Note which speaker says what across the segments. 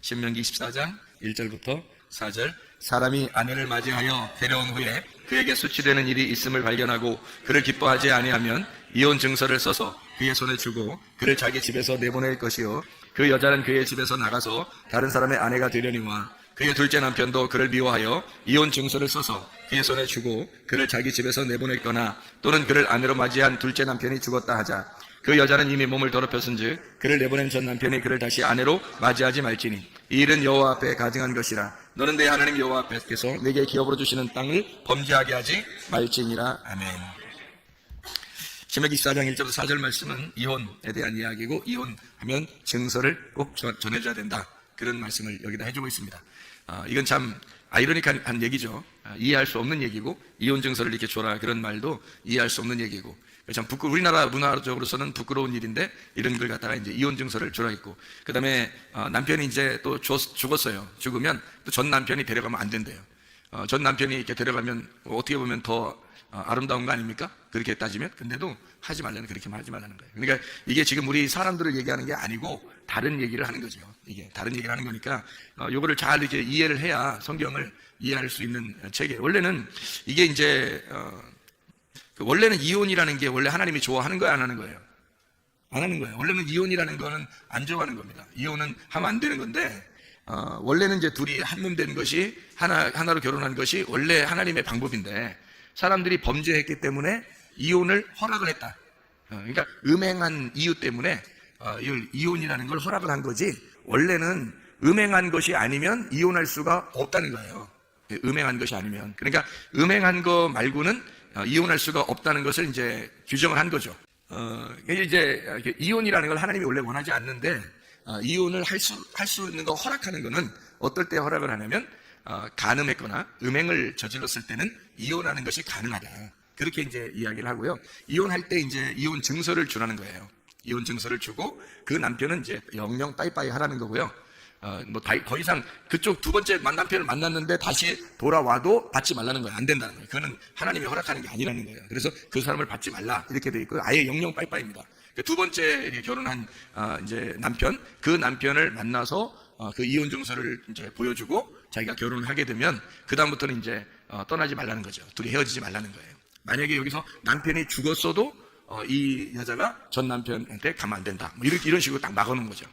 Speaker 1: 신명기 24장 1절부터 4절. 사람이 아내를 맞이하여 데려온 후에 그에게 수치되는 일이 있음을 발견하고 그를 기뻐하지 아니하면 이혼 증서를 써서 그의 손에 주고 그를 자기 집에서 내보낼 것이요 그 여자는 그의 집에서 나가서 다른 사람의 아내가 되려니와 그의 둘째 남편도 그를 미워하여 이혼 증서를 써서 그의 손에 주고 그를 자기 집에서 내보냈거나 또는 그를 아내로 맞이한 둘째 남편이 죽었다 하자 그 여자는 이미 몸을 더럽혔은즉 그를 내보낸 전 남편이 그를 다시 아내로 맞이하지 말지니 이 일은 여호와 앞에 가증한 것이라. 너는 내 하나님 여호와 앞에서 내게 기업으로 주시는 땅을 범죄하게 하지 말지니라. 아멘. 신명기 24장 1절부터 4절 말씀은 이혼에 대한 이야기고, 이혼하면 증서를 꼭 전해줘야 된다, 그런 말씀을 여기다 해주고 있습니다. 이건 참 아이러니한 얘기죠. 이해할 수 없는 얘기고, 이혼 증서를 이렇게 줘라, 그런 말도 이해할 수 없는 얘기고, 참 우리나라 문화적으로서는 부끄러운 일인데 이런 걸 갖다가 이제 이혼 증서를 주라 했고, 그 다음에 남편이 이제 또 죽었어요. 죽으면 또 전 남편이 데려가면 안 된대요. 전 남편이 이렇게 데려가면 어떻게 보면 더 아름다운 거 아닙니까? 그렇게 따지면. 근데도 하지 말라는, 그렇게 말하지 말라는 거예요. 그러니까 이게 지금 우리 사람들을 얘기하는 게 아니고 다른 얘기를 하는 거죠. 이게 다른 얘기를 하는 거니까 요거를 잘 이렇게 이해를 해야 성경을 이해할 수 있는 책이에요. 원래는 이게 이제 원래는 이혼이라는 게 원래 하나님이 좋아하는 거예요, 안 하는 거예요? 안 하는 거예요. 원래는 이혼이라는 거는 안 좋아하는 겁니다. 이혼은 하면 안 되는 건데, 원래는 이제 둘이 한 몸 되는 것이, 하나로 결혼한 것이 원래 하나님의 방법인데, 사람들이 범죄했기 때문에 이혼을 허락을 했다. 그러니까 음행한 이유 때문에 이혼이라는 걸 허락을 한 거지, 원래는 음행한 것이 아니면 이혼할 수가 없다는 거예요. 음행한 것이 아니면. 그러니까 음행한 거 말고는 이혼할 수가 없다는 것을 이제 규정을 한 거죠. 이제 이혼이라는 걸 하나님이 원래 원하지 않는데, 이혼을 할 수 있는 거 허락하는 거는 어떨 때 허락을 하냐면, 간음했거나 음행을 저질렀을 때는 이혼하는 것이 가능하다, 그렇게 이제 이야기를 하고요. 이혼할 때 이제 이혼 증서를 주라는 거예요. 이혼 증서를 주고 그 남편은 이제 영영 빠이빠이 하라는 거고요. 더 이상 그쪽 두 번째 남편을 만났는데 다시 돌아와도 받지 말라는 거예요. 안 된다는 거예요. 그거는 하나님이 허락하는 게 아니라는 거예요. 그래서 그 사람을 받지 말라, 이렇게 돼 있고요. 아예 영영 빠이빠이입니다. 두 번째 결혼한 이제 남편, 그 남편을 만나서 그 이혼 증서를 이제 보여주고 자기가 결혼을 하게 되면 그 다음부터는 이제 떠나지 말라는 거죠. 둘이 헤어지지 말라는 거예요. 만약에 여기서 남편이 죽었어도 이 여자가 전 남편한테 가면 안 된다, 뭐 이런 식으로 딱 막아놓은 거죠.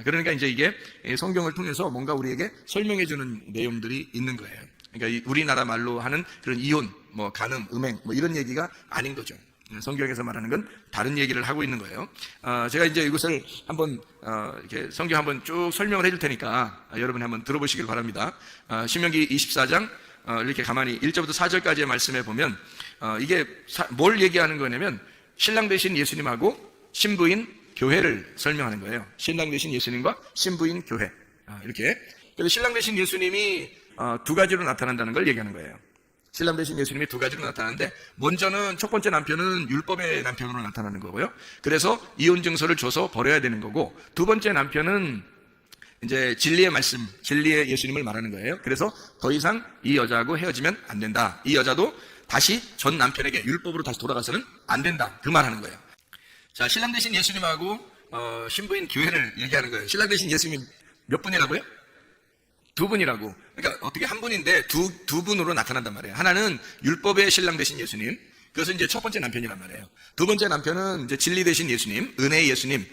Speaker 1: 그러니까 이제 이게 성경을 통해서 뭔가 우리에게 설명해주는 내용들이 있는 거예요. 그러니까 우리나라 말로 하는 그런 이혼, 간음, 음행, 이런 얘기가 아닌 거죠. 성경에서 말하는 건 다른 얘기를 하고 있는 거예요. 제가 이제 이것을 한번 이렇게 성경 한번 쭉 설명을 해줄 테니까 여러분이 한번 들어보시길 바랍니다. 신명기 24장 이렇게 가만히 1절부터 4절까지의 말씀에 보면 이게 뭘 얘기하는 거냐면 신랑 되신 예수님하고 신부인 교회를 설명하는 거예요. 신랑 되신 예수님과 신부인 교회, 이렇게. 그래서 신랑 되신 예수님이 두 가지로 나타난다는 걸 얘기하는 거예요. 신랑 되신 예수님이 두 가지로 나타나는데, 먼저는 첫 번째 남편은 율법의 남편으로 나타나는 거고요. 그래서 이혼 증서를 줘서 버려야 되는 거고, 두 번째 남편은 이제 진리의 말씀, 진리의 예수님을 말하는 거예요. 그래서 더 이상 이 여자하고 헤어지면 안 된다, 이 여자도 다시 전 남편에게 율법으로 다시 돌아가서는 안 된다, 그 말하는 거예요. 자, 신랑 되신 예수님하고 신부인 교회를 얘기하는 거예요. 신랑 되신 예수님 몇 분이라고요? 두 분이라고. 그러니까 어떻게 한 분인데 두 분으로 나타난단 말이에요. 하나는 율법의 신랑 되신 예수님, 그것은 이제 첫 번째 남편이란 말이에요. 두 번째 남편은 이제 진리 되신 예수님, 은혜의 예수님,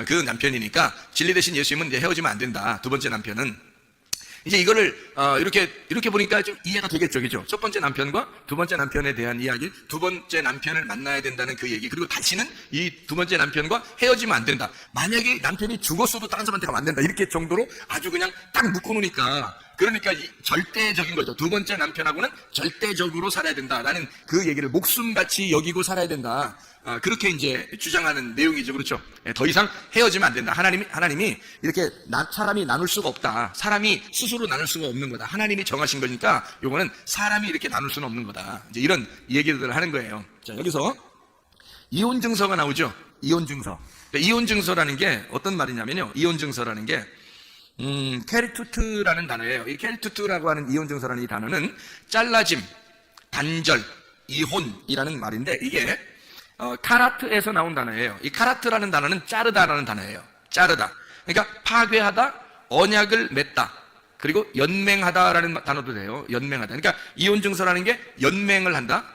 Speaker 1: 그 남편이니까 진리 되신 예수님은 이제 헤어지면 안 된다, 두 번째 남편은. 이제 이거를 이렇게 보니까 좀 이해가 되겠죠, 그죠? 첫 번째 남편과 두 번째 남편에 대한 이야기, 두 번째 남편을 만나야 된다는 그 얘기, 그리고 다시는 이 두 번째 남편과 헤어지면 안 된다. 만약에 남편이 죽었어도 다른 사람한테 가면 안 된다, 이렇게 정도로 아주 그냥 딱 묶어놓으니까, 그러니까 절대적인 거죠. 두 번째 남편하고는 절대적으로 살아야 된다라는 그 얘기를 목숨같이 여기고 살아야 된다, 그렇게 이제 주장하는 내용이죠. 그렇죠? 더 이상 헤어지면 안 된다. 하나님이 이렇게 사람이 나눌 수가 없다. 사람이 스스로 나눌 수가 없는 거다. 하나님이 정하신 거니까 요거는 사람이 이렇게 나눌 수는 없는 거다. 이제 이런 얘기들을 하는 거예요. 자, 여기서 이혼 증서가 나오죠. 이혼 증서. 그러니까 이혼 증서라는 게 어떤 말이냐면요. 이혼 증서라는 게 케리투트라는 단어예요. 이 케리투트라고 하는 이혼 증서라는 이 단어는 잘라짐, 단절, 이혼이라는 말인데, 이게 카라트에서 나온 단어예요. 이 카라트라는 단어는 자르다라는 단어예요. 자르다. 그러니까 파괴하다, 언약을 맺다. 그리고 연맹하다라는 단어도 돼요. 연맹하다. 그러니까 이혼 증서라는 게 연맹을 한다.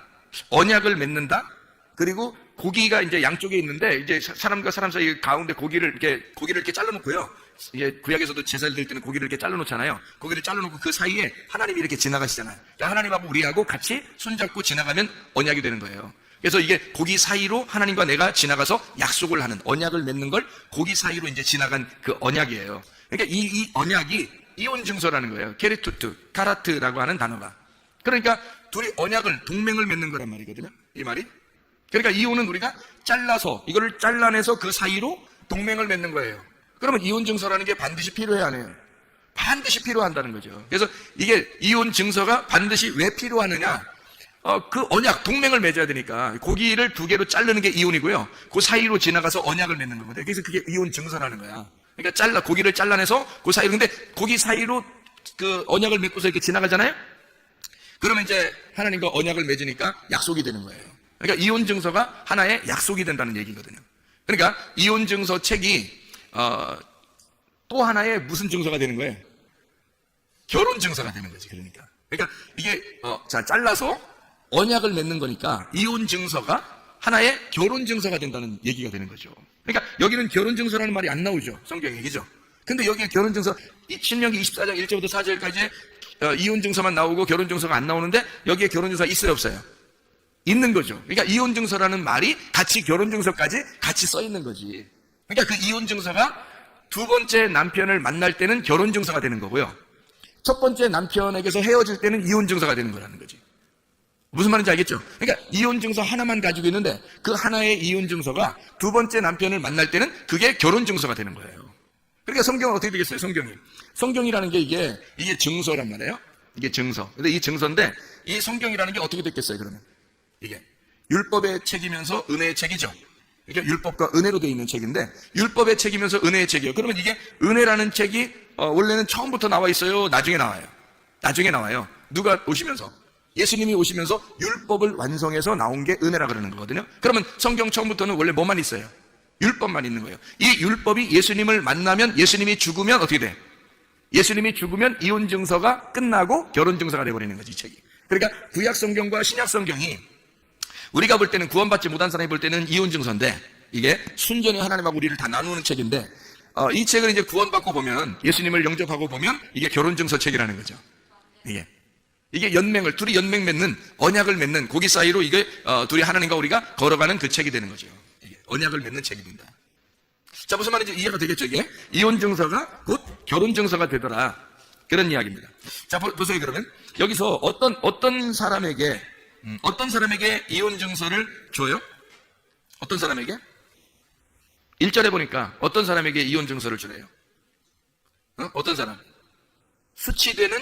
Speaker 1: 언약을 맺는다. 그리고 고기가 이제 양쪽에 있는데 이제 사람과 사람 사이 가운데 고기를 이렇게 잘라놓고요. 이제 구약에서도 제사를 드릴 때는 고기를 이렇게 잘라놓잖아요. 고기를 잘라놓고 그 사이에 하나님이 이렇게 지나가시잖아요. 그러니까 하나님하고 우리하고 같이 손잡고 지나가면 언약이 되는 거예요. 그래서 이게 고기 사이로 하나님과 내가 지나가서 약속을 하는 언약을 맺는 걸 고기 사이로 이제 지나간 그 언약이에요. 그러니까 이 언약이 이혼 증서라는 거예요. 게리투트, 카라트라고 하는 단어가. 그러니까 둘이 언약을 동맹을 맺는 거란 말이거든요. 이 말이. 그러니까 이혼은 우리가 잘라서 이거를 잘라내서 그 사이로 동맹을 맺는 거예요. 그러면 이혼 증서라는 게 반드시 필요해 안 해요? 반드시 필요한다는 거죠. 그래서 이게 이혼 증서가 반드시 왜 필요하느냐? 그 언약, 동맹을 맺어야 되니까 고기를 두 개로 자르는 게 이혼이고요. 그 사이로 지나가서 언약을 맺는 거거든요. 그래서 그게 이혼 증서라는 거야. 그러니까 고기를 잘라내서 그 사이로, 근데 고기 사이로 그 언약을 맺고서 이렇게 지나가잖아요? 그러면 이제 하나님과 언약을 맺으니까 약속이 되는 거예요. 그러니까 이혼 증서가 하나의 약속이 된다는 얘기거든요. 그러니까 이혼 증서 책이 또 하나의 무슨 증서가 되는 거예요? 결혼 증서가 되는 거지. 그러니까 이게 잘라서 언약을 맺는 거니까 이혼 증서가 하나의 결혼 증서가 된다는 얘기가 되는 거죠. 그러니까 여기는 결혼 증서라는 말이 안 나오죠. 성경 얘기죠. 근데 여기에 결혼 증서 신명기 24장 1절부터 4절까지 이혼 증서만 나오고 결혼 증서가 안 나오는데 여기에 결혼 증서가 있어요, 없어요? 있는 거죠. 그러니까 이혼 증서라는 말이 같이 결혼 증서까지 같이 써 있는 거지. 그러니까 그 이혼 증서가 두 번째 남편을 만날 때는 결혼 증서가 되는 거고요. 첫 번째 남편에게서 헤어질 때는 이혼 증서가 되는 거라는 거지. 무슨 말인지 알겠죠? 그러니까 이혼 증서 하나만 가지고 있는데 그 하나의 이혼 증서가 두 번째 남편을 만날 때는 그게 결혼 증서가 되는 거예요. 그러니까 성경은 어떻게 되겠어요? 성경이라는 게 이게 증서란 말이에요. 이게 증서. 근데 이 증서인데 이 성경이라는 게 어떻게 됐겠어요? 그러면 이게 율법의 책이면서 은혜의 책이죠. 이게 율법과 은혜로 되어 있는 책인데 율법의 책이면서 은혜의 책이에요. 그러면 이게 은혜라는 책이 원래는 처음부터 나와 있어요? 나중에 나와요? 나중에 나와요. 누가 오시면서? 예수님이 오시면서 율법을 완성해서 나온 게 은혜라 그러는 거거든요. 그러면 성경 처음부터는 원래 뭐만 있어요? 율법만 있는 거예요. 이 율법이 예수님을 만나면 예수님이 죽으면 어떻게 돼? 예수님이 죽으면 이혼 증서가 끝나고 결혼 증서가 돼버리는 거지, 이 책이. 그러니까 구약 성경과 신약 성경이 우리가 볼 때는 구원받지 못한 사람이 볼 때는 이혼 증서인데 이게 순전히 하나님하고 우리를 다 나누는 책인데 이 책을 이제 구원받고 보면 예수님을 영접하고 보면 이게 결혼 증서 책이라는 거죠. 이게 둘이 연맹 맺는 언약을 맺는 고기 사이로 이게 둘이 하나님과 우리가 걸어가는 그 책이 되는 거죠. 이게 언약을 맺는 책이 된다. 자, 무슨 말인지 이해가 되겠죠? 이게 이혼 증서가 곧 결혼 증서가 되더라. 그런 이야기입니다. 자, 보세요. 그러면 여기서 어떤 사람에게 이혼 증서를 줘요? 어떤 사람에게? 1절에 보니까 어떤 사람에게 이혼 증서를 주래요? 어떤 사람? 수치되는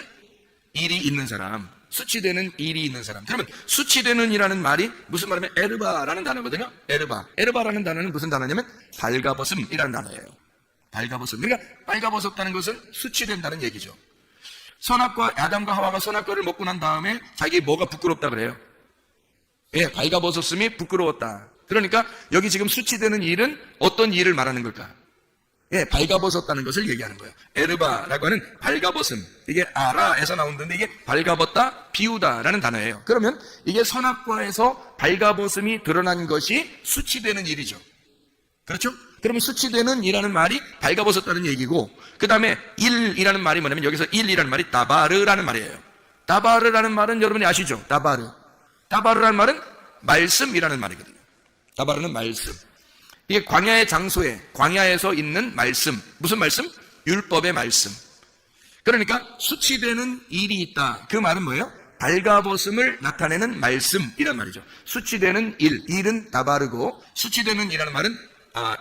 Speaker 1: 일이 있는 사람. 수치되는 일이 있는 사람. 그러면 수치되는 이라는 말이 무슨 말이냐면 에르바라는 단어거든요. 에르바라는 단어는 무슨 단어냐면 발가벗음이라는 단어예요. 발가벗음. 그러니까 발가벗었다는 것은 수치된다는 얘기죠. 선악과 아담과 하와가 선악과를 먹고 난 다음에 자기 뭐가 부끄럽다 그래요? 예, 발가벗었음이 부끄러웠다. 그러니까 여기 지금 수치되는 일은 어떤 일을 말하는 걸까? 예, 발가벗었다는 것을 얘기하는 거예요. 에르바라고 하는 발가벗음. 이게 아라에서 나오는데 이게 발가벗다, 비우다라는 단어예요. 그러면 이게 선악과에서 발가벗음이 드러난 것이 수치되는 일이죠. 그렇죠? 그러면 수치되는 이라는 말이 발가벗었다는 얘기고, 그 다음에 일이라는 말이 뭐냐면 여기서 일이라는 말이 다바르라는 말이에요. 다바르라는 말은 여러분이 아시죠? 다바르라는 말은 말씀이라는 말이거든요. 다바르는 말씀. 이게 광야의 장소에, 광야에서 있는 말씀. 무슨 말씀? 율법의 말씀. 그러니까 수치되는 일이 있다. 그 말은 뭐예요? 발가벗음을 나타내는 말씀이란 말이죠. 수치되는 일은 다바르고, 수치되는 이라는 말은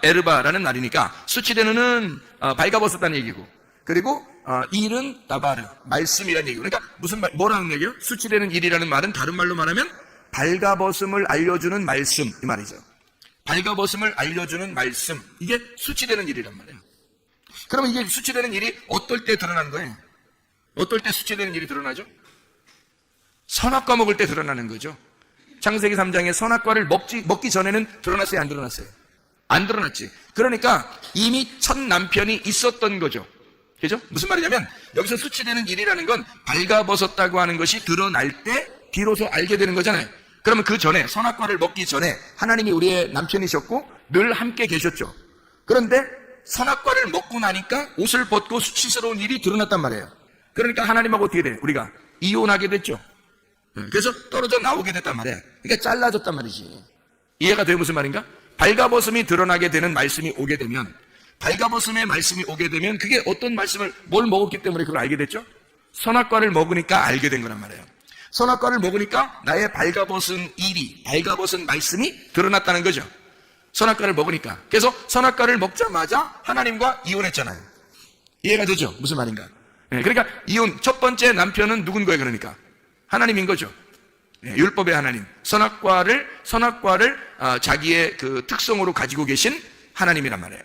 Speaker 1: 에르바라는 말이니까, 수치되는은 발가벗었다는 얘기고, 그리고 일은 다바르, 말씀이라는 얘기고. 그러니까 뭐라는 얘기예요? 수치되는 일이라는 말은 다른 말로 말하면 발가벗음을 알려주는 말씀, 이 말이죠. 발가벗음을 알려주는 말씀. 이게 수치되는 일이란 말이에요. 그러면 이게 수치되는 일이 어떨 때 드러나는 거예요? 어떨 때 수치되는 일이 드러나죠? 선악과 먹을 때 드러나는 거죠. 창세기 3장에 선악과를 먹기 전에는 드러났어요? 안 드러났어요? 안 드러났지. 그러니까 이미 첫 남편이 있었던 거죠. 그죠? 무슨 말이냐면 여기서 수치되는 일이라는 건 발가벗었다고 하는 것이 드러날 때 비로소 알게 되는 거잖아요. 그러면 그 전에 선악과를 먹기 전에 하나님이 우리의 남편이셨고 늘 함께 계셨죠. 그런데 선악과를 먹고 나니까 옷을 벗고 수치스러운 일이 드러났단 말이에요. 그러니까 하나님하고 어떻게 돼요? 우리가 이혼하게 됐죠. 그래서 떨어져 나오게 됐단 말이에요. 그러니까 잘라졌단 말이지. 이해가 돼요? 무슨 말인가? 발가벗음이 드러나게 되는 말씀이 오게 되면, 발가벗음의 말씀이 오게 되면 그게 어떤 말씀을 뭘 먹었기 때문에 그걸 알게 됐죠? 선악과를 먹으니까 알게 된 거란 말이에요. 선악과를 먹으니까 나의 발가벗은 일이, 발가벗은 말씀이 드러났다는 거죠. 선악과를 먹으니까. 그래서 선악과를 먹자마자 하나님과 이혼했잖아요. 이해가 되죠? 무슨 말인가? 그러니까 이혼, 첫 번째 남편은 누군 거예요? 그러니까 하나님인 거죠. 율법의 하나님. 선악과를 자기의 그 특성으로 가지고 계신 하나님이란 말이에요.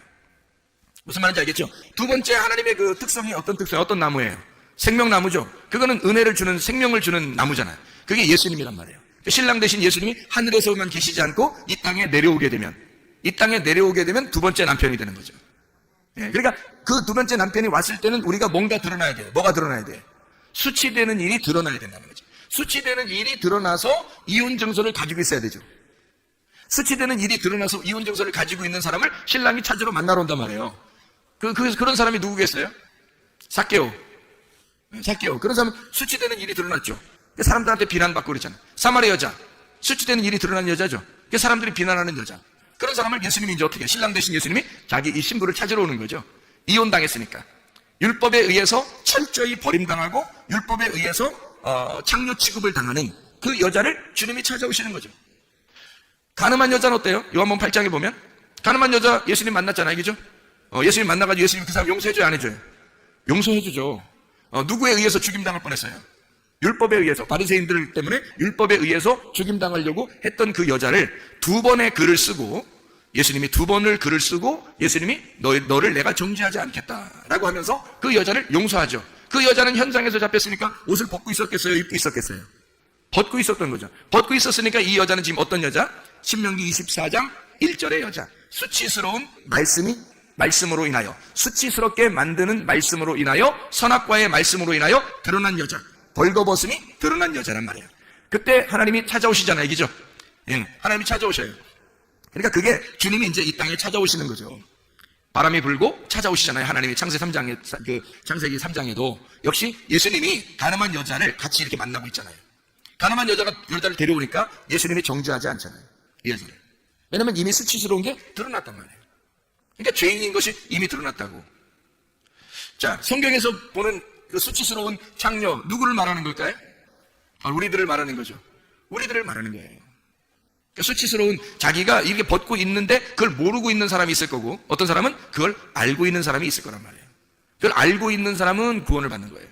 Speaker 1: 무슨 말인지 알겠죠? 두 번째 하나님의 그 특성이 어떤 특성, 어떤 나무예요? 생명나무죠. 그거는 은혜를 주는, 생명을 주는 나무잖아요. 그게 예수님이란 말이에요. 신랑 대신 예수님이 하늘에서만 계시지 않고 이 땅에 내려오게 되면 두 번째 남편이 되는 거죠. 그러니까 그 두 번째 남편이 왔을 때는 우리가 뭔가 드러나야 돼요. 뭐가 드러나야 돼요? 수치되는 일이 드러나야 된다는 거죠. 수치되는 일이 드러나서 이혼 증서를 가지고 있어야 되죠. 수치되는 일이 드러나서 이혼 증서를 가지고 있는 사람을 신랑이 찾으러 만나러 온단 말이에요. 그런 사람이 누구겠어요? 삭개오. 그런 사람은 수치되는 일이 드러났죠. 사람들한테 비난받고 그랬잖아요. 사마리 여자. 수치되는 일이 드러난 여자죠. 사람들이 비난하는 여자. 그런 사람을 예수님이 이제 어떻게 해요? 신랑 대신 예수님이 자기 이 신부를 찾으러 오는 거죠. 이혼당했으니까. 율법에 의해서 철저히 버림당하고 율법에 의해서 창녀 취급을 당하는 그 여자를 주님이 찾아오시는 거죠. 가늠한 여자는 어때요? 요한복음 8장에 보면 가늠한 여자 예수님 만났잖아요. 그죠? 예수님 만나가지고 예수님 그 사람 용서해줘요? 안 해줘요? 용서해주죠. 누구에 의해서 죽임당할 뻔했어요? 율법에 의해서, 바리새인들 때문에 율법에 의해서 죽임당하려고 했던 그 여자를 두 번의 글을 쓰고, 예수님이 두 번을 글을 쓰고 예수님이 너를 내가 정죄하지 않겠다라고 하면서 그 여자를 용서하죠. 그 여자는 현장에서 잡혔으니까 옷을 벗고 있었겠어요? 입고 있었겠어요? 벗고 있었던 거죠. 벗고 있었으니까 이 여자는 지금 어떤 여자? 신명기 24장 1절의 여자. 수치스러운 말씀으로 인하여, 수치스럽게 만드는 말씀으로 인하여, 선악과의 말씀으로 인하여 드러난 여자, 벌거벗음이 드러난 여자란 말이에요. 그때 하나님이 찾아오시잖아요. 이기죠? 하나님이 찾아오셔요. 그러니까 그게 주님이 이제 이 땅에 찾아오시는 거죠. 바람이 불고 찾아오시잖아요. 하나님이 창세기 3장에도 역시 예수님이 가늠한 여자를 같이 이렇게 만나고 있잖아요. 가늠한 여자를 데려오니까 예수님이 정죄하지 않잖아요. 이 여자를. 왜냐면 이미 수치스러운 게 드러났단 말이에요. 그러니까 죄인인 것이 이미 드러났다고. 자, 성경에서 보는 그 수치스러운 창녀, 누구를 말하는 걸까요? 우리들을 말하는 거죠. 우리들을 말하는 거예요. 그러니까 수치스러운, 자기가 이렇게 벗고 있는데 그걸 모르고 있는 사람이 있을 거고, 어떤 사람은 그걸 알고 있는 사람이 있을 거란 말이에요. 그걸 알고 있는 사람은 구원을 받는 거예요.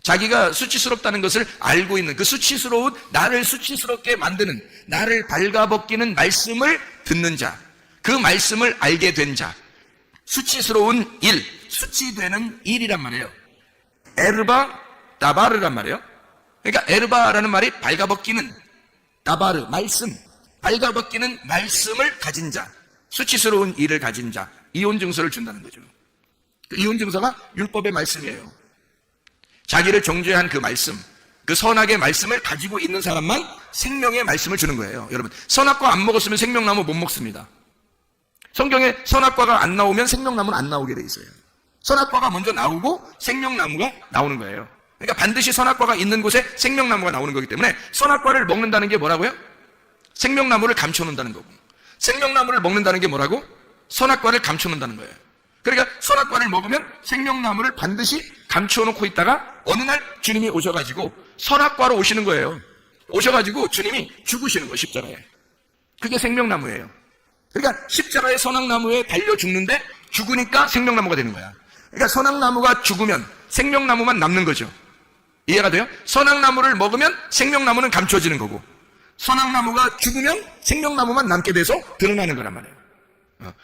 Speaker 1: 자기가 수치스럽다는 것을 알고 있는, 그 수치스러운, 나를 수치스럽게 만드는, 나를 발가벗기는 말씀을 듣는 자, 그 말씀을 알게 된 자, 수치스러운 일, 수치되는 일이란 말이에요. 에르바 다바르란 말이에요. 그러니까 에르바라는 말이 발가벗기는, 다바르 말씀, 발가벗기는 말씀을 가진 자, 수치스러운 일을 가진 자, 이혼 증서를 준다는 거죠. 그 이혼 증서가 율법의 말씀이에요. 자기를 정죄한 그 말씀, 그 선악의 말씀을 가지고 있는 사람만 생명의 말씀을 주는 거예요. 여러분, 선악과 안 먹었으면 생명나무 못 먹습니다. 성경에 선악과가 안 나오면 생명나무는 안 나오게 돼 있어요. 선악과가 먼저 나오고 생명나무가 나오는 거예요. 그러니까 반드시 선악과가 있는 곳에 생명나무가 나오는 거기 때문에 선악과를 먹는다는 게 뭐라고요? 생명나무를 감춰놓는다는 거고, 생명나무를 먹는다는 게 뭐라고? 선악과를 감춰놓는다는 거예요. 그러니까 선악과를 먹으면 생명나무를 반드시 감춰놓고 있다가 어느 날 주님이 오셔가지고 선악과로 오시는 거예요. 오셔가지고 주님이 죽으시는 거예요. 십자가에. 그게 생명나무예요. 그러니까 십자가의 선악나무에 달려 죽는데 죽으니까 생명나무가 되는 거야. 그러니까 선악나무가 죽으면 생명나무만 남는 거죠. 이해가 돼요? 선악나무를 먹으면 생명나무는 감춰지는 거고, 선악나무가 죽으면 생명나무만 남게 돼서 드러나는 거란 말이에요.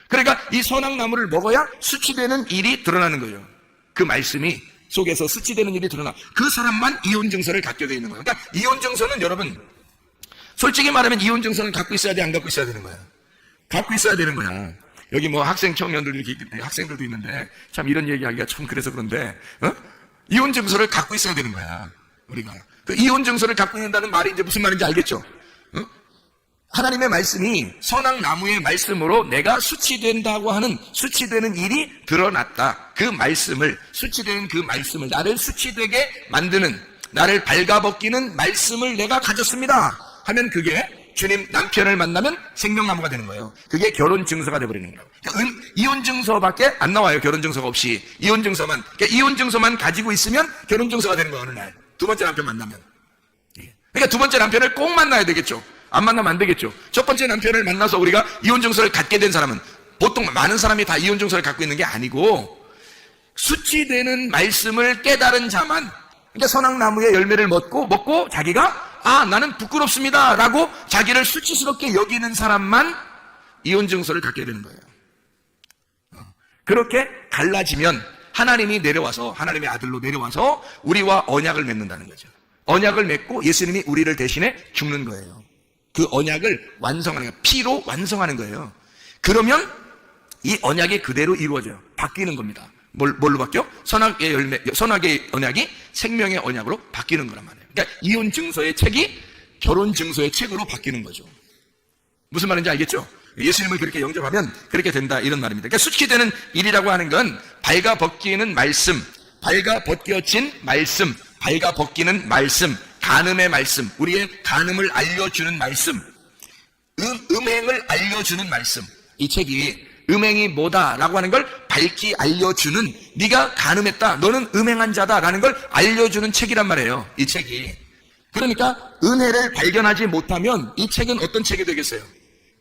Speaker 1: 그러니까 이 선악나무를 먹어야 수치되는 일이 드러나는 거예요. 그 말씀이 속에서 수치되는 일이 드러나, 그 사람만 이혼 증서를 갖게 되어 있는 거예요. 그러니까 이혼 증서는 여러분, 솔직히 말하면 이혼 증서는 갖고 있어야 돼, 안 갖고 있어야 되는 거야? 갖고 있어야 되는 거야. 여기 뭐 학생 청년들도 이렇게 학생들도 있는데 참 이런 얘기하기가 참 그래서 그런데 이혼 증서를 갖고 있어야 되는 거야. 우리가 그 이혼 증서를 갖고 있는다는 말이 이제 무슨 말인지 알겠죠? 하나님의 말씀이 선악나무의 말씀으로 내가 수치된다고 하는 수치되는 일이 드러났다. 그 말씀을 수치되는 그 말씀을 나를 수치되게 만드는 나를 발가벗기는 말씀을 내가 가졌습니다 하면 그게 주님 남편을 만나면 생명나무가 되는 거예요. 그게 결혼 증서가 되어버리는 거예요. 그러니까 이혼 증서밖에 안 나와요. 결혼 증서가 없이 이혼 증서만. 그러니까 이혼 증서만 가지고 있으면 결혼 증서가 되는 거예요. 어느 날 두 번째 남편 만나면. 그러니까 두 번째 남편을 꼭 만나야 되겠죠. 안 만나면 안 되겠죠. 첫 번째 남편을 만나서 우리가 이혼 증서를 갖게 된 사람은 보통 많은 사람이 다 이혼 증서를 갖고 있는 게 아니고 수치되는 말씀을 깨달은 자만, 그러니까 선악나무의 열매를 먹고 자기가 나는 부끄럽습니다 라고 자기를 수치스럽게 여기는 사람만 이혼 증서를 갖게 되는 거예요. 그렇게 갈라지면 하나님이 내려와서 하나님의 아들로 내려와서 우리와 언약을 맺는다는 거죠. 언약을 맺고 예수님이 우리를 대신해 죽는 거예요. 그 언약을 완성하는 거예요. 피로 완성하는 거예요. 그러면 이 언약이 그대로 이루어져요. 바뀌는 겁니다. 뭘로 바뀌어? 선악의 열매, 선악의 언약이 생명의 언약으로 바뀌는 거란 말이에요. 그러니까 이혼 증서의 책이 결혼 증서의 책으로 바뀌는 거죠. 무슨 말인지 알겠죠? 예수님을 그렇게 영접하면 그렇게 된다 이런 말입니다. 그러니까 수치되는 일이라고 하는 건 발가벗기는 말씀, 발가벗겨진 말씀, 발가벗기는 말씀, 간음의 말씀, 우리의 간음을 알려주는 말씀, 음행을 알려주는 말씀. 이 책이 음행이 뭐다라고 하는 걸 밝히 알려주는, 네가 간음했다, 너는 음행한 자다라는 걸 알려주는 책이란 말이에요. 이 책이. 그러니까 은혜를 발견하지 못하면 이 책은 어떤 책이 되겠어요?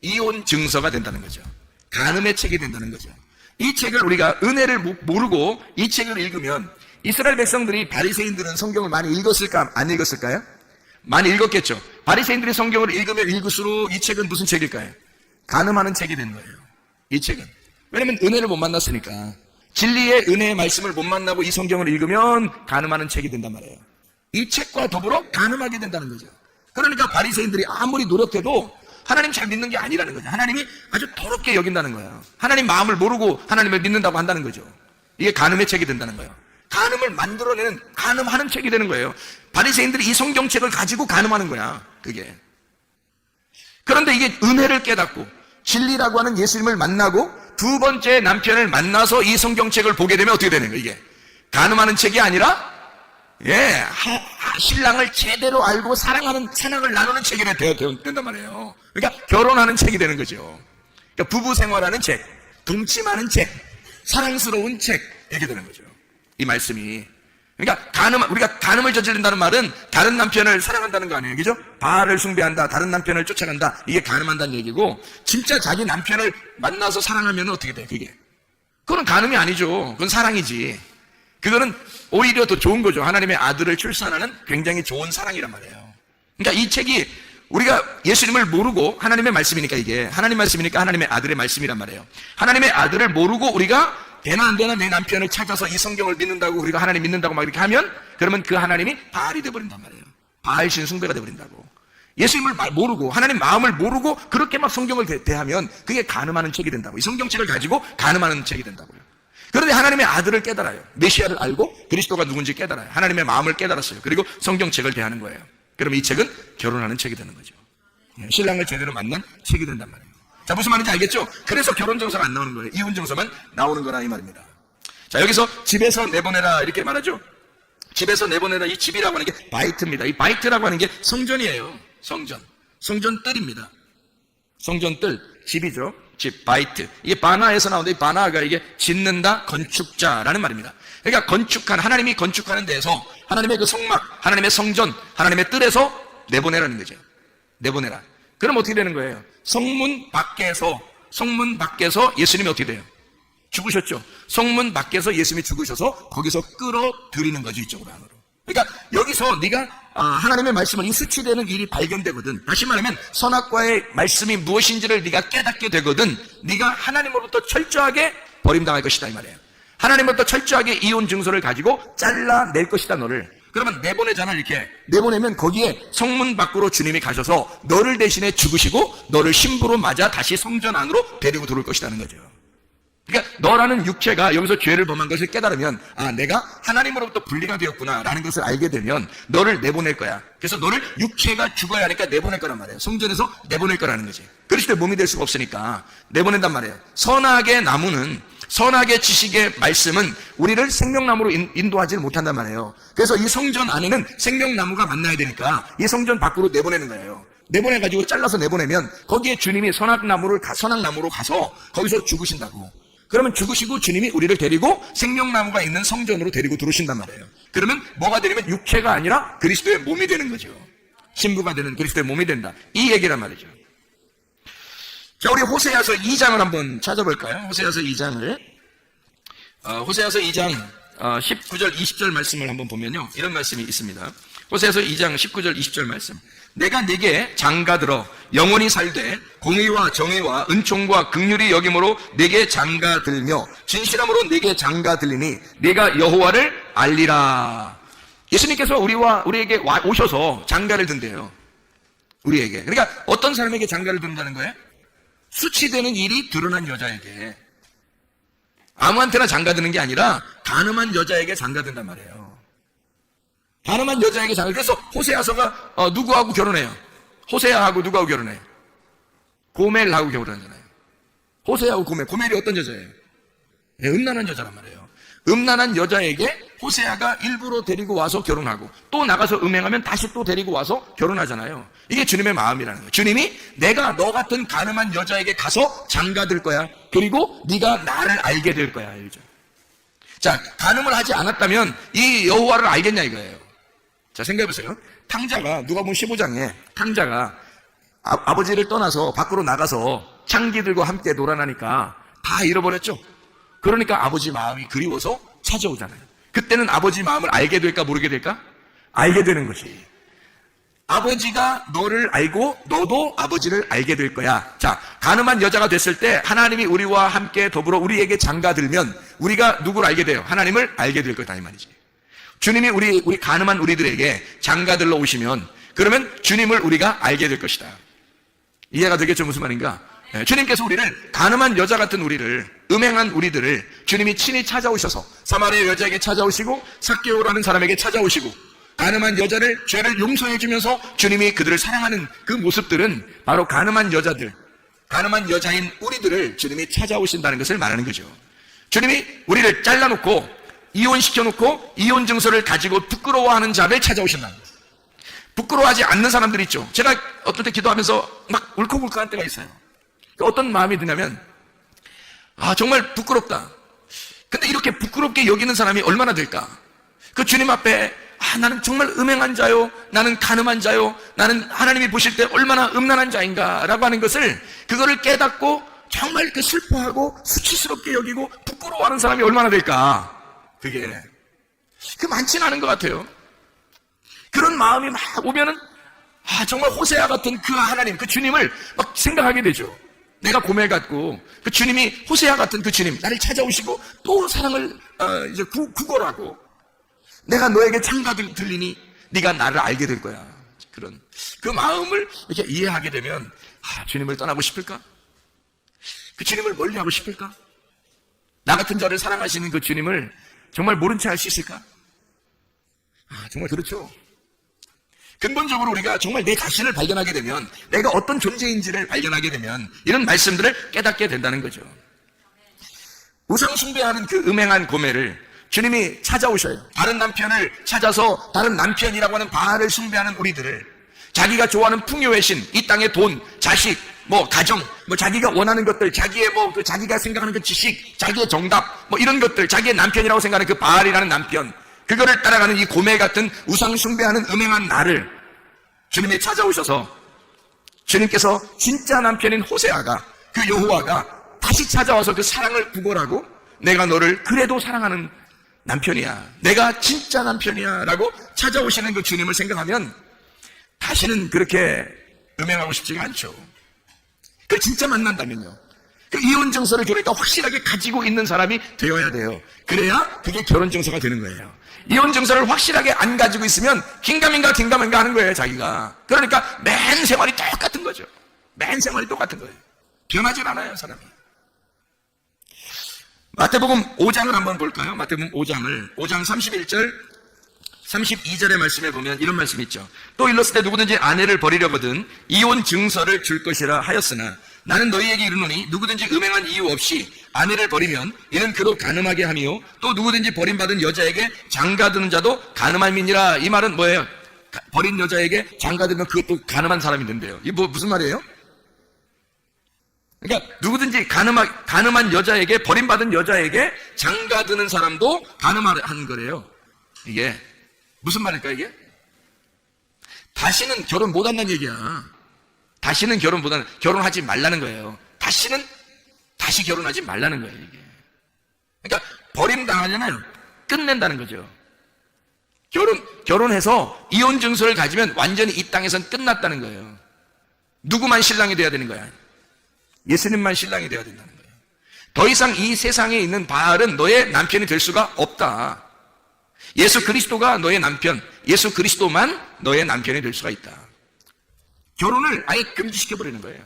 Speaker 1: 이혼 증서가 된다는 거죠. 간음의 책이 된다는 거죠. 이 책을 우리가 은혜를 모르고 이 책을 읽으면, 이스라엘 백성들이 바리새인들은 성경을 많이 읽었을까 안 읽었을까요? 많이 읽었겠죠. 바리새인들이 성경을 읽으면 읽을수록 이 책은 무슨 책일까요? 간음하는 책이 되는 거예요. 이 책은. 왜냐면 은혜를 못 만났으니까. 진리의 은혜의 말씀을 못 만나고 이 성경을 읽으면 간음하는 책이 된단 말이에요. 이 책과 더불어 간음하게 된다는 거죠. 그러니까 바리새인들이 아무리 노력해도 하나님 잘 믿는 게 아니라는 거죠. 하나님이 아주 더럽게 여긴다는 거예요. 하나님 마음을 모르고 하나님을 믿는다고 한다는 거죠. 이게 간음의 책이 된다는 거예요. 간음을 만들어내는, 간음하는 책이 되는 거예요. 바리새인들이 이 성경책을 가지고 간음하는 거야, 그게. 그런데 이게 은혜를 깨닫고 진리라고 하는 예수님을 만나고 두 번째 남편을 만나서 이 성경책을 보게 되면 어떻게 되는 거예요? 이게 간음하는 책이 아니라 신랑을 제대로 알고 사랑을 나누는 책이 된단 말이에요. 그러니까 결혼하는 책이 되는 거죠. 그러니까 부부 생활하는 책, 동침하는 책, 사랑스러운 책, 이렇게 되는 거죠. 이 말씀이. 그러니까 우리가 간음을 저지른다는 말은 다른 남편을 사랑한다는 거 아니에요. 그죠? 바알을 숭배한다, 다른 남편을 쫓아간다, 이게 간음한다는 얘기고, 진짜 자기 남편을 만나서 사랑하면 어떻게 돼요, 그게? 그건 간음이 아니죠. 그건 사랑이지. 그거는 오히려 더 좋은 거죠. 하나님의 아들을 출산하는 굉장히 좋은 사랑이란 말이에요. 그러니까 이 책이 우리가 예수님을 모르고, 하나님의 말씀이니까 이게 하나님 말씀이니까 하나님의 아들의 말씀이란 말이에요. 하나님의 아들을 모르고 우리가 되나 안 되나 내 남편을 찾아서 이 성경을 믿는다고, 우리가 하나님 믿는다고 막 이렇게 하면, 그러면 그 하나님이 바알이 되어버린단 말이에요. 바알신 숭배가 되어버린다고. 예수님을 모르고 하나님 마음을 모르고 그렇게 막 성경을 대하면 그게 간음하는 책이 된다고. 이 성경책을 가지고 간음하는 책이 된다고요. 그런데 하나님의 아들을 깨달아요. 메시아를 알고 그리스도가 누군지 깨달아요. 하나님의 마음을 깨달았어요. 그리고 성경책을 대하는 거예요. 그러면 이 책은 결혼하는 책이 되는 거죠. 신랑을 제대로 만난 책이 된단 말이에요. 자, 무슨 말인지 알겠죠? 그래서 결혼증서가 안 나오는 거예요. 이혼증서만 나오는 거라 이 말입니다. 자, 여기서 집에서 내보내라 이렇게 말하죠. 집에서 내보내라, 이 집이라고 하는 게 바이트입니다. 이 바이트라고 하는 게 성전이에요. 성전뜰입니다. 성전뜰, 집이죠. 집, 바이트. 이게 바나에서 나오는데, 이 바나가 이게 짓는다, 건축자라는 말입니다. 그러니까 하나님이 건축하는 데에서 하나님의 그 성막, 하나님의 성전, 하나님의 뜰에서 내보내라는 거죠. 내보내라. 그럼 어떻게 되는 거예요? 성문 밖에서 예수님이 어떻게 돼요? 죽으셨죠. 성문 밖에서 예수님이 죽으셔서 거기서 끌어들이는 거죠, 이쪽으로 안으로. 그러니까 여기서 네가 하나님의 말씀을, 이 수치되는 일이 발견되거든. 다시 말하면 선악과의 말씀이 무엇인지를 네가 깨닫게 되거든. 네가 하나님으로부터 철저하게 버림당할 것이다 이 말이에요. 하나님으로부터 철저하게 이혼 증서를 가지고 잘라낼 것이다 너를. 그러면 내보내잖아. 이렇게 내보내면 거기에 성문 밖으로 주님이 가셔서 너를 대신해 죽으시고 너를 신부로 맞아 다시 성전 안으로 데리고 들어올 것이라는 거죠. 그러니까 너라는 육체가 여기서 죄를 범한 것을 깨달으면 내가 하나님으로부터 분리가 되었구나라는 것을 알게 되면 너를 내보낼 거야. 그래서 너를 육체가 죽어야 하니까 내보낼 거란 말이에요. 성전에서 내보낼 거라는 거지. 그리스도의 몸이 될 수가 없으니까 내보낸단 말이에요. 선악의 나무는 선악의 지식의 말씀은 우리를 생명나무로 인도하지 못한단 말이에요. 그래서 이 성전 안에는 생명나무가 만나야 되니까 이 성전 밖으로 내보내는 거예요. 내보내가지고 잘라서 내보내면 거기에 주님이 선악나무로 가서 거기서 죽으신다고. 그러면 죽으시고 주님이 우리를 데리고 생명나무가 있는 성전으로 데리고 들어오신단 말이에요. 그러면 뭐가 되냐면 육체가 아니라 그리스도의 몸이 되는 거죠. 신부가 되는 그리스도의 몸이 된다. 이 얘기란 말이죠. 자, 우리 호세아서 2장을 한번 찾아볼까요? 호세아서 2장을. 호세아서 2장 19절 20절 말씀을 한번 보면요, 이런 말씀이 있습니다. 호세아서 2장 19절 20절 말씀. 내가 네게 장가들어 영원히 살되 공의와 정의와 은총과 긍휼이 여김으로 네게 장가들며 진실함으로 네게 장가들리니 네가 여호와를 알리라. 예수님께서 우리에게 오셔서 장가를 든대요. 우리에게. 그러니까 어떤 사람에게 장가를 든다는 거예요? 수치되는 일이 드러난 여자에게. 아무한테나 장가드는 게 아니라 가늠한 여자에게 장가든단 말이에요. 가늠한 여자에게 장가. 그래서 호세아서가 누구하고 결혼해요? 호세아하고 누구하고 결혼해요? 고멜하고 결혼하잖아요. 호세아하고 고멜이 어떤 여자예요? 네, 음란한 여자란 말이에요. 음란한 여자에게 호세아가 일부러 데리고 와서 결혼하고 또 나가서 음행하면 다시 또 데리고 와서 결혼하잖아요. 이게 주님의 마음이라는 거예요. 주님이 내가 너 같은 가늠한 여자에게 가서 장가들 거야. 그리고 네가 나를 알게 될 거야. 알죠? 자, 간음을 하지 않았다면 이 여호와를 알겠냐 이거예요. 자, 생각해보세요. 탕자가, 누가복음 15장에 탕자가 아버지를 떠나서 밖으로 나가서 창기들과 함께 놀아나니까 다 잃어버렸죠. 그러니까 아버지 마음이 그리워서 찾아오잖아요. 그때는 아버지 마음을 알게 될까 모르게 될까? 알게 되는 것이. 아버지가 너를 알고 너도 아버지를 알게 될 거야. 자, 가늠한 여자가 됐을 때 하나님이 우리와 함께 더불어 우리에게 장가들면 우리가 누구를 알게 돼요? 하나님을 알게 될 거다 이 말이지. 주님이 우리 가늠한 우리들에게 장가들러 오시면 그러면 주님을 우리가 알게 될 것이다. 이해가 되겠죠? 무슨 말인가? 네, 주님께서 우리를 가늠한 여자 같은 우리를, 음행한 우리들을 주님이 친히 찾아오셔서 사마리아 여자에게 찾아오시고 삭개오라는 사람에게 찾아오시고 가늠한 여자를 죄를 용서해 주면서 주님이 그들을 사랑하는 그 모습들은 바로 가늠한 여자들, 가늠한 여자인 우리들을 주님이 찾아오신다는 것을 말하는 거죠. 주님이 우리를 잘라놓고 이혼시켜놓고 이혼 증서를 가지고 부끄러워하는 자를 찾아오신다는 거예요. 부끄러워하지 않는 사람들 있죠. 제가 어떤 때 기도하면서 막 울컥울컥한 때가 있어요. 어떤 마음이 드냐면 정말 부끄럽다. 근데 이렇게 부끄럽게 여기는 사람이 얼마나 될까? 그 주님 앞에 나는 정말 음행한 자요, 나는 가늠한 자요, 나는 하나님이 보실 때 얼마나 음란한 자인가 라고 하는 것을, 그거를 깨닫고 정말 그 슬퍼하고 수치스럽게 여기고 부끄러워하는 사람이 얼마나 될까? 그게 많지는 않은 것 같아요. 그런 마음이 막 오면은 정말 호세아 같은 그 하나님, 그 주님을 막 생각하게 되죠. 내가 고멜 같고 그 주님이 호세아 같은 그 주님 나를 찾아오시고 또 사랑을 이제 구걸하고 내가 너에게 장가들 들리니 네가 나를 알게 될 거야. 그런 그 마음을 이렇게 이해하게 되면 주님을 떠나고 싶을까? 그 주님을 멀리하고 싶을까? 나 같은 자를 사랑하시는 그 주님을 정말 모른 채 할 수 있을까? 정말 그렇죠. 근본적으로 우리가 정말 내 자신을 발견하게 되면, 내가 어떤 존재인지를 발견하게 되면 이런 말씀들을 깨닫게 된다는 거죠. 우상 숭배하는 그 음행한 고멜을 주님이 찾아오셔요. 다른 남편을 찾아서 다른 남편이라고 하는 바알을 숭배하는 우리들을, 자기가 좋아하는 풍요의 신, 이 땅의 돈, 자식, 가정, 자기가 원하는 것들, 자기의 자기가 생각하는 그 지식, 자기의 정답, 이런 것들, 자기의 남편이라고 생각하는 그 바알이라는 남편, 그거를 따라가는 이 고멜 같은 우상 숭배하는 음행한 나를 주님이 찾아오셔서 주님께서 진짜 남편인 호세아가, 그 여호와가 다시 찾아와서 그 사랑을 구걸하고 내가 너를 그래도 사랑하는 남편이야, 내가 진짜 남편이야 라고 찾아오시는 그 주님을 생각하면 다시는 그렇게 음행하고 싶지가 않죠. 그 진짜 만난다면요, 그 이혼 증서를 그러니까 확실하게 가지고 있는 사람이 되어야 돼요. 그래야 그게 결혼 증서가 되는 거예요. 이혼 증서를 확실하게 안 가지고 있으면 긴가민가 하는 거예요, 자기가. 그러니까 맨 생활이 똑같은 거죠. 맨 생활이 똑같은 거예요. 변하질 않아요, 사람이. 마태복음 5장을 한번 볼까요? 마태복음 5장 31절 32절의 말씀에 보면 이런 말씀이 있죠. 또 일렀을 때 누구든지 아내를 버리려거든 이혼 증서를 줄 것이라 하였으나 나는 너희에게 이르노니 누구든지 음행한 이유 없이 아내를 버리면 이는 그로 간음하게 하며 또 누구든지 버림받은 여자에게 장가드는 자도 가늠함이니라. 이 말은 뭐예요? 버린 여자에게 장가들면 그것도 가늠한 사람이 된대요. 이게 무슨 말이에요? 그러니까 누구든지 가늠한 여자에게, 버림받은 여자에게 장가드는 사람도 가늠한 거래요. 이게 무슨 말일까 이게? 다시는 결혼 못한다는 얘기야. 다시는 결혼하지 말라는 거예요. 다시 결혼하지 말라는 거예요 이게. 그러니까 버림당하잖아요. 끝낸다는 거죠. 결혼해서 이혼 증서를 가지면 완전히 이 땅에선 끝났다는 거예요. 누구만 신랑이 돼야 되는 거야? 예수님만 신랑이 돼야 된다는 거예요. 더 이상 이 세상에 있는 바알은 너의 남편이 될 수가 없다. 예수 그리스도가 너의 남편, 예수 그리스도만 너의 남편이 될 수가 있다. 결혼을 아예 금지시켜버리는 거예요.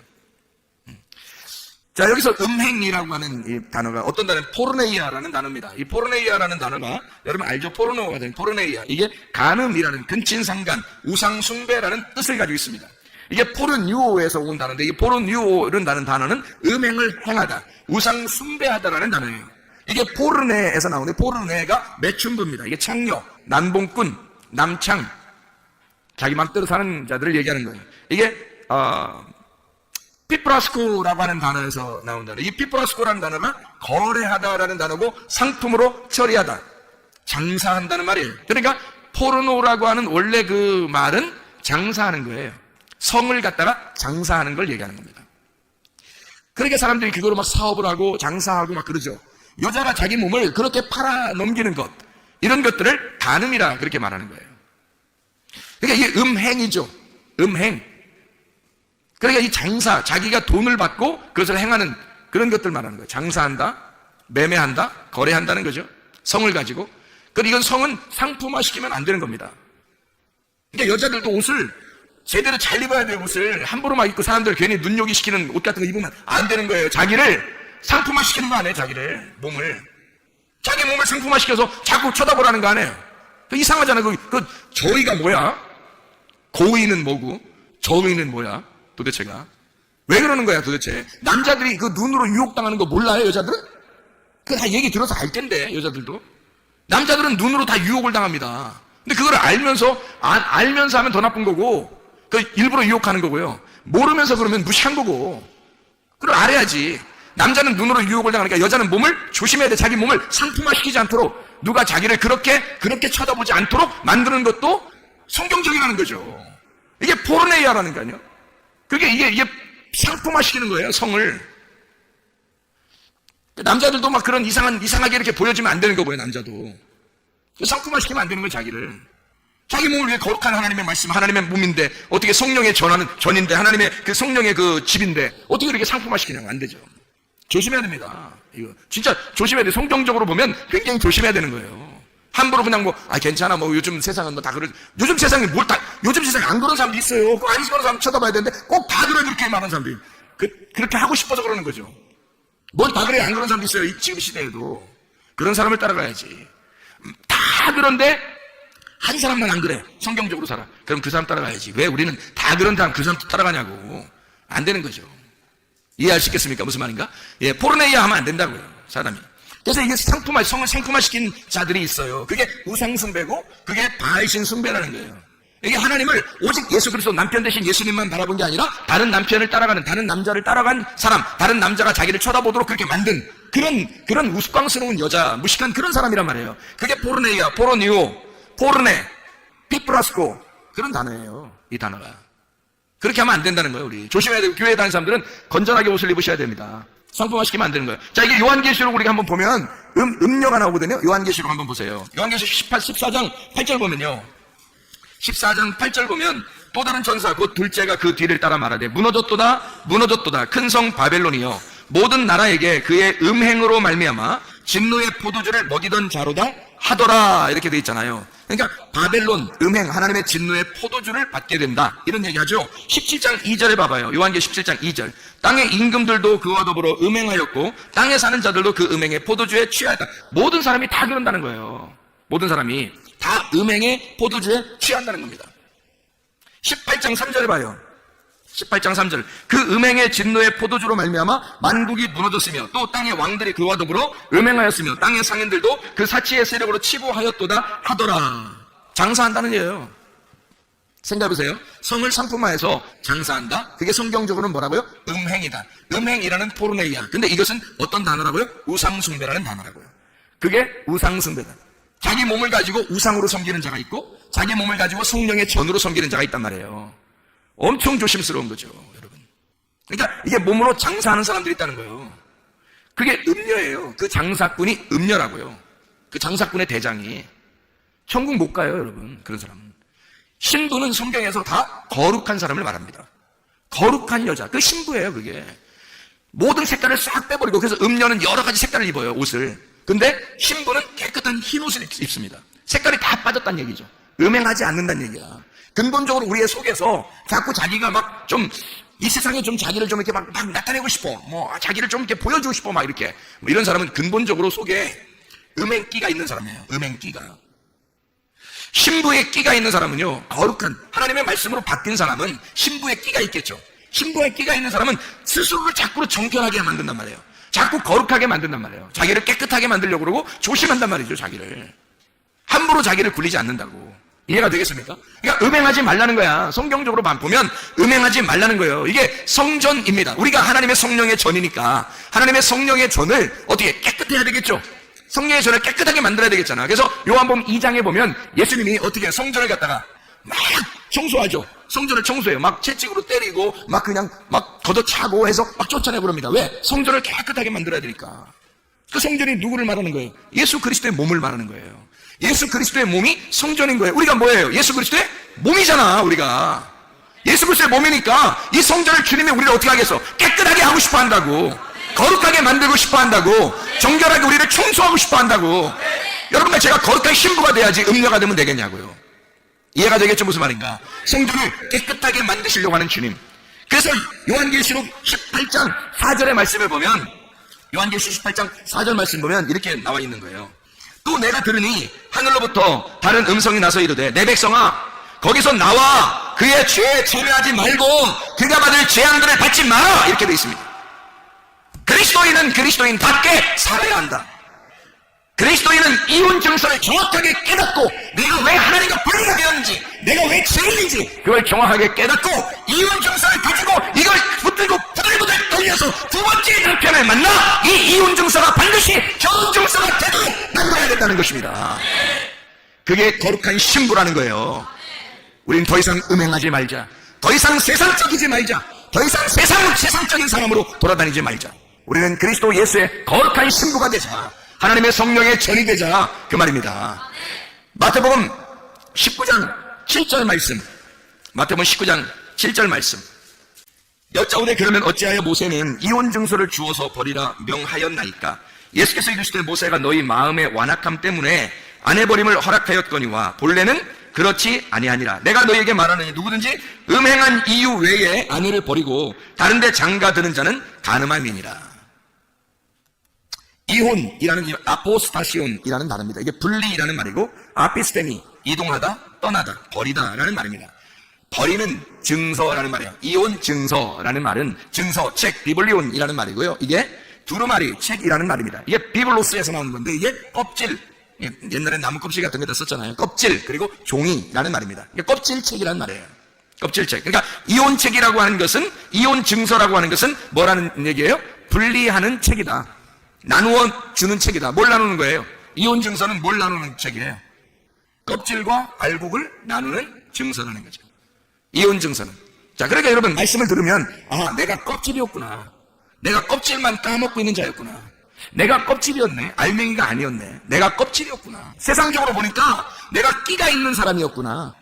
Speaker 1: 자, 여기서 음행이라고 하는 이 단어가 어떤 단어는 포르네이아라는 단어입니다. 이 포르네이아라는 단어가 여러분 알죠? 포르노가 된 포르네이아. 이게 간음이라는 근친상간, 우상숭배라는 뜻을 가지고 있습니다. 이게 포르뉴오에서 온 단어인데 이 포르뉴오라는 단어는 음행을 행하다, 우상숭배하다라는 단어예요. 이게 포르네에서 나오는데 포르네가 매춘부입니다. 이게 창녀, 난봉꾼, 남창, 자기 맘대로 사는 자들을 얘기하는 거예요. 이게 피프라스코라고 하는 단어에서 나온 단어. 이 피프라스코라는 단어가 거래하다라는 단어고 상품으로 처리하다, 장사한다는 말이에요. 그러니까 포르노라고 하는 원래 그 말은 장사하는 거예요. 성을 갖다가 장사하는 걸 얘기하는 겁니다. 그러니까 사람들이 그거로 막 사업을 하고 장사하고 막 그러죠. 여자가 자기 몸을 그렇게 팔아 넘기는 것, 이런 것들을 간음이라 그렇게 말하는 거예요. 그러니까 이게 음행이죠. 음행. 그러니까 이 장사, 자기가 돈을 받고 그것을 행하는 그런 것들 말하는 거예요. 장사한다, 매매한다, 거래한다는 거죠. 성을 가지고. 그리고 이건 성은 상품화 시키면 안 되는 겁니다. 그러니까 여자들도 옷을 제대로 잘 입어야 돼요. 옷을 함부로 막 입고 사람들 괜히 눈요기 시키는 옷 같은 거 입으면 안 되는 거예요. 자기를 상품화 시키는 거 아니에요. 자기 몸을 상품화 시켜서 자꾸 쳐다보라는 거 아니에요. 이상하잖아요. 그 저의가 뭐야? 고의는 뭐고 저의는 뭐야? 도대체가 왜 그러는 거야 도대체? 남자들이 그 눈으로 유혹당하는 거 몰라요? 여자들은? 그거 다 얘기 들어서 알 텐데. 여자들도 남자들은 눈으로 다 유혹을 당합니다. 근데 그걸 알면서 하면 더 나쁜 거고, 그 일부러 유혹하는 거고요. 모르면서 그러면 무시한 거고. 그걸 알아야지. 남자는 눈으로 유혹을 당하니까 여자는 몸을 조심해야 돼. 자기 몸을 상품화 시키지 않도록, 누가 자기를 그렇게 쳐다보지 않도록 만드는 것도 성경적이라는 거죠. 이게 포르네이아라는 거아니에요. 이게 상품화 시키는 거예요. 성을. 남자들도 막 그런 이상하게 이렇게 보여주면 안 되는 거고요. 남자도 상품화 시키면 안 되는 거예요. 자기 몸을 위해 거룩한 하나님의 말씀, 하나님의 몸인데, 어떻게 성령의 전인데, 하나님의 그 성령의 그 집인데 어떻게 이렇게 상품화 시키냐고. 안 되죠. 조심해야 됩니다. 이거 진짜 조심해야 돼. 성경적으로 보면 굉장히 조심해야 되는 거예요. 함부로 그냥 괜찮아, 요즘 세상은 다 요즘 세상에 요즘 세상에 안 그런 사람도 있어요. 그 안 그런 사람 쳐다봐야 되는데 꼭 다 그래, 그렇게 말하는 사람들이. 그렇게 하고 싶어서 그러는 거죠. 뭘 다 그래, 안 그런 사람도 있어요. 지금 시대에도. 그런 사람을 따라가야지. 다 그런데 한 사람만 안 그래. 성경적으로 살아. 그럼 그 사람 따라가야지. 왜 우리는 다 그런 사람 그 사람 따라가냐고. 안 되는 거죠. 이해할 수 있겠습니까? 무슨 말인가? 예, 포르네이아 하면 안 된다고요, 사람이. 그래서 이게 성을 상품화시킨 자들이 있어요. 그게 우상숭배고, 그게 바알신 숭배라는 거예요. 이게 하나님을 오직 예수 그리스도 남편 대신 예수님만 바라본 게 아니라 다른 남편을 따라가는, 다른 남자를 따라간 사람, 다른 남자가 자기를 쳐다보도록 그렇게 만든 그런 우스꽝스러운 여자, 무식한 그런 사람이란 말이에요. 그게 포르네이아, 포르뉴오, 포르네, 피프라스코, 그런 단어예요. 이 단어가. 그렇게 하면 안 된다는 거예요. 우리 조심해야 되고, 교회에 다니는 사람들은 건전하게 옷을 입으셔야 됩니다. 상품화 시키면 안 되는 거예요. 자, 이게 요한계시록 우리가 한번 보면 음료가 나오거든요. 요한계시록 한번 보세요. 요한계시록 14장 8절 보면요, 14장 8절 보면 또 다른 천사 곧 둘째가 그 뒤를 따라 말하되 무너졌도다 큰 성 바벨론이여 모든 나라에게 그의 음행으로 말미암아 진노의 포도주를 먹이던 자로다 하더라 이렇게 돼 있잖아요. 그러니까 바벨론 음행 하나님의 진노의 포도주를 받게 된다 이런 얘기하죠. 17장 2절에 봐봐요. 요한계 17장 2절. 땅의 임금들도 그와 더불어 음행하였고 땅에 사는 자들도 그 음행의 포도주에 취하였다. 모든 사람이 다 그런다는 거예요. 모든 사람이 다 음행의 포도주에 취한다는 겁니다. 18장 3절에 봐요. 18장 3절. 그 음행의 진노의 포도주로 말미암아 만국이 무너졌으며 또 땅의 왕들이 그와 더불어 음행하였으며 땅의 상인들도 그 사치의 세력으로 치부하였도다 하더라. 장사한다는 얘기예요. 생각해보세요. 성을 상품화해서 장사한다. 그게 성경적으로는 뭐라고요? 음행이다. 음행이라는 포르네이아. 근데 이것은 어떤 단어라고요? 우상숭배라는 단어라고요. 그게 우상숭배다. 자기 몸을 가지고 우상으로 섬기는 자가 있고 자기 몸을 가지고 성령의 전으로 섬기는 자가 있단 말이에요. 엄청 조심스러운 거죠, 여러분. 그러니까 이게 몸으로 장사하는 사람들이 있다는 거예요. 그게 음녀예요. 그 장사꾼이 음녀라고요. 그 장사꾼의 대장이. 천국 못 가요, 여러분. 그런 사람은. 신부는 성경에서 다 거룩한 사람을 말합니다. 거룩한 여자. 그 신부예요, 그게. 모든 색깔을 싹 빼버리고, 그래서 음녀는 여러 가지 색깔을 입어요, 옷을. 근데 신부는 깨끗한 흰 옷을 입습니다. 색깔이 다 빠졌다는 얘기죠. 음행하지 않는다는 얘기야. 근본적으로 우리의 속에서 자꾸 자기가 막 좀 이 세상에 좀 자기를 좀 이렇게 막 나타내고 싶어. 자기를 좀 이렇게 보여주고 싶어. 막 이렇게. 이런 사람은 근본적으로 속에 음행기가 있는 사람이에요. 음행기가. 신부의 끼가 있는 사람은요, 거룩한 하나님의 말씀으로 바뀐 사람은 신부의 끼가 있겠죠. 신부의 끼가 있는 사람은 스스로를 자꾸 정결하게 만든단 말이에요. 자꾸 거룩하게 만든단 말이에요. 자기를 깨끗하게 만들려고 그러고 조심한단 말이죠, 자기를. 함부로 자기를 굴리지 않는다고. 이해가 되겠습니까? 그러니까 음행하지 말라는 거야. 성경적으로 보면 음행하지 말라는 거예요. 이게 성전입니다. 우리가 하나님의 성령의 전이니까 하나님의 성령의 전을 어떻게 깨끗해야 되겠죠? 성령의 전을 깨끗하게 만들어야 되겠잖아. 그래서 요한복음 2장에 보면 예수님이 어떻게 성전을 갖다가 막 청소하죠. 성전을 청소해요. 막 채찍으로 때리고 막 그냥 막 걷어차고 해서 막 쫓아내고 그럽니다. 왜? 성전을 깨끗하게 만들어야 되니까. 그 성전이 누구를 말하는 거예요? 예수 그리스도의 몸을 말하는 거예요. 예수 그리스도의 몸이 성전인 거예요. 우리가 뭐예요? 예수 그리스도의 몸이잖아, 우리가. 예수 그리스도의 몸이니까 이 성전을 주님이 우리를 어떻게 하겠어? 깨끗하게 하고 싶어 한다고. 거룩하게 만들고 싶어 한다고. 정결하게 우리를 청소하고 싶어 한다고. 여러분과 제가 거룩한 신부가 돼야지 음녀가 되면 되겠냐고요. 이해가 되겠죠? 무슨 말인가? 성전을 깨끗하게 만드시려고 하는 주님. 그래서 요한계시록 18장 4절의 말씀을 보면, 요한계시록 18장 4절 말씀 보면 이렇게 나와 있는 거예요. 또 내가 들으니 하늘로부터 다른 음성이 나서 이르되 내 백성아 거기서 나와 그의 죄에 참여하지 말고 그가 받을 재앙들을 받지 마라. 이렇게 되어 있습니다. 그리스도인은 그리스도인답게 살아야 한다. 그리스도인은 이혼 증서를 정확하게 깨닫고 내가 왜 하나님과 분리가 되었는지, 내가 왜 죄인인지 그걸 정확하게 깨닫고 이혼 증서를 가지고 이걸 붙들고 부들부들 돌려서 두 번째 남편을 만나 이 이혼 증서가 반드시 결혼 증서가 되도록 만들어야 된다는 것입니다. 그게 거룩한 신부라는 거예요. 우린 더 이상 음행하지 말자. 더 이상 세상적이지 말자. 더 이상 세상적인 사람으로 돌아다니지 말자. 우리는 그리스도 예수의 거룩한 신부가 되자. 하나님의 성령의 전이 되자. 그 말입니다. 마태복음 19장 7절 말씀. 마태복음 19장 7절 말씀. 여짜오되 그러면 어찌하여 모세는 이혼 증서를 주어서 버리라 명하였나이까? 예수께서 이르시되 모세가 너희 마음의 완악함 때문에 아내 버림을 허락하였거니와 본래는 그렇지 아니하니라. 내가 너희에게 말하느니 누구든지 음행한 이유 외에 아내를 버리고 다른 데 장가드는 자는 간음함이니라. 이혼이라는 아포스타시온이라는 단어입니다. 이게 분리라는 말이고 아피스테미 이동하다, 떠나다, 버리다라는 말입니다. 버리는 증서라는 말이에요. 이혼 증서라는 말은 증서, 책, 비블리온이라는 말이고요. 이게 두루마리, 책이라는 말입니다. 이게 비블로스에서 나오는 건데 이게 껍질, 옛날에 나무 껍질 같은 데다 썼잖아요. 껍질, 그리고 종이라는 말입니다. 이게 껍질책이라는 말이에요. 껍질책. 그러니까 이혼책이라고 하는 것은, 이혼 증서라고 하는 것은 뭐라는 얘기예요? 분리하는 책이다. 나누어 주는 책이다. 뭘 나누는 거예요? 이혼 증서는 뭘 나누는 책이에요? 껍질과 알곡을 나누는 증서라는 거죠. 이혼 증서는. 자, 그러니까 여러분 말씀을 들으면 내가 껍질이었구나. 내가 껍질만 까먹고 있는 자였구나. 내가 껍질이었네. 알맹이가 아니었네. 내가 껍질이었구나. 세상적으로 보니까 내가 끼가 있는 사람이었구나.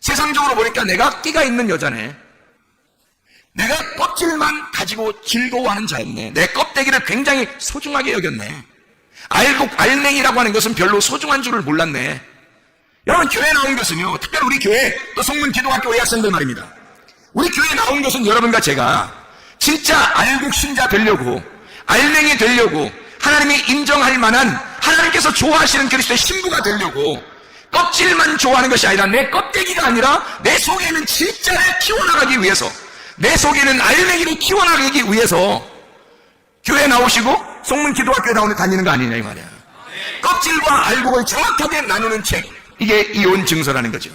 Speaker 1: 세상적으로 보니까 내가 끼가 있는 여자네. 내가 껍질만 가지고 즐거워하는 자였네. 내 껍데기를 굉장히 소중하게 여겼네. 알맹이라고 하는 것은 별로 소중한 줄을 몰랐네. 여러분, 교회 나온 것은요, 특별히 우리 교회, 또 성문기도학교 의학생들 말입니다. 우리 교회 나온 것은 여러분과 제가 진짜 알곡 신자 되려고, 알맹이 되려고, 하나님이 인정할 만한, 하나님께서 좋아하시는 그리스도의 신부가 되려고, 껍질만 좋아하는 것이 아니라 내 껍데기가 아니라 내 속에 있는 진짜를 키워나가기 위해서, 내 속에 있는 알맹이를 키워나가기 위해서 교회 나오시고 성문기도학교에 다니는 거 아니냐 이 말이야. 껍질과 알곡을 정확하게 나누는 책, 이게 이혼 증서라는 거죠.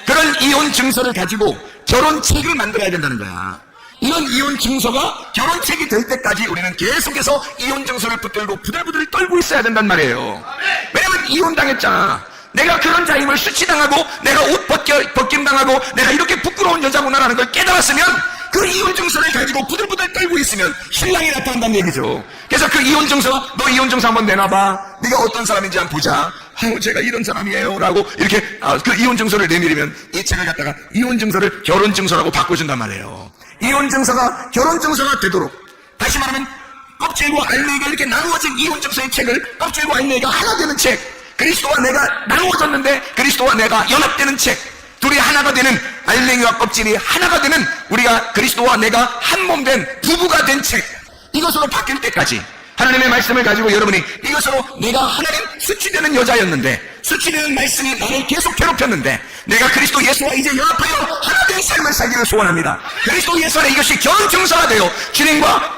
Speaker 1: 그런 이혼 증서를 가지고 결혼책을 만들어야 된다는 거야. 이런 이혼 증서가 결혼책이 될 때까지 우리는 계속해서 이혼 증서를 붙들고 부들부들 떨고 있어야 된단 말이에요. 왜냐면 이혼당했잖아. 내가 그런 자임을 수치당하고 내가 옷 벗김당하고 내가 이렇게 부끄러운 여자구나라는 걸 깨달았으면 그 이혼 증서를 가지고 부들부들 떨고 있으면 신랑이 나타난다는 얘기죠. 그래서 그 이혼 증서, 너 이혼 증서 한번 내놔봐. 네가 어떤 사람인지 한번 보자. 제가 이런 사람이에요 라고 이렇게 그 이혼 증서를 내밀으면 이 책을 갖다가 이혼 증서를 결혼 증서라고 바꿔준단 말이에요. 이혼 증서가 결혼 증서가 되도록, 다시 말하면 껍질과 알맹이가 이렇게 나누어진 이혼 증서의 책을 껍질과 알맹이가 하나 되는 책, 그리스도와 내가 나누어졌는데 그리스도와 내가 연합되는 책, 둘이 하나가 되는, 알맹이와 껍질이 하나가 되는, 우리가 그리스도와 내가 한 몸 된 부부가 된 책, 이것으로 바뀔 때까지 하나님의 말씀을 가지고 여러분이 이것으로 내가 하나님 수치되는 여자였는데, 수치되는 말씀이 나를 계속 괴롭혔는데 내가 그리스도 예수와 이제 연합하여 하나 된 삶을 살기를 소원합니다. 그리스도 예수 안에 이것이 결혼 증서가 되어 주님과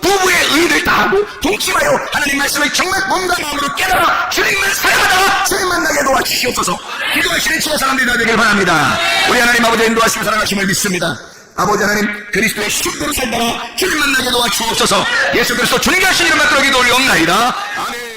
Speaker 1: 부부의 의를 다하고 동침하여 하나님 말씀을 정말 몸과 마음으로 깨달아 주님을 사랑하다가 주님 만나게 도와주시옵소서. 기도하시는 주의 사람들이 다 되길 바랍니다. 우리 하나님 아버지 인도하시고 사랑하심을 믿습니다. 아버지 하나님, 그리스도의 신부로 살다가 주님 만나게 도와주옵소서. 예수 그리스도 주님께 하신 이름 받들어 기도 올리옵나이다. 아멘.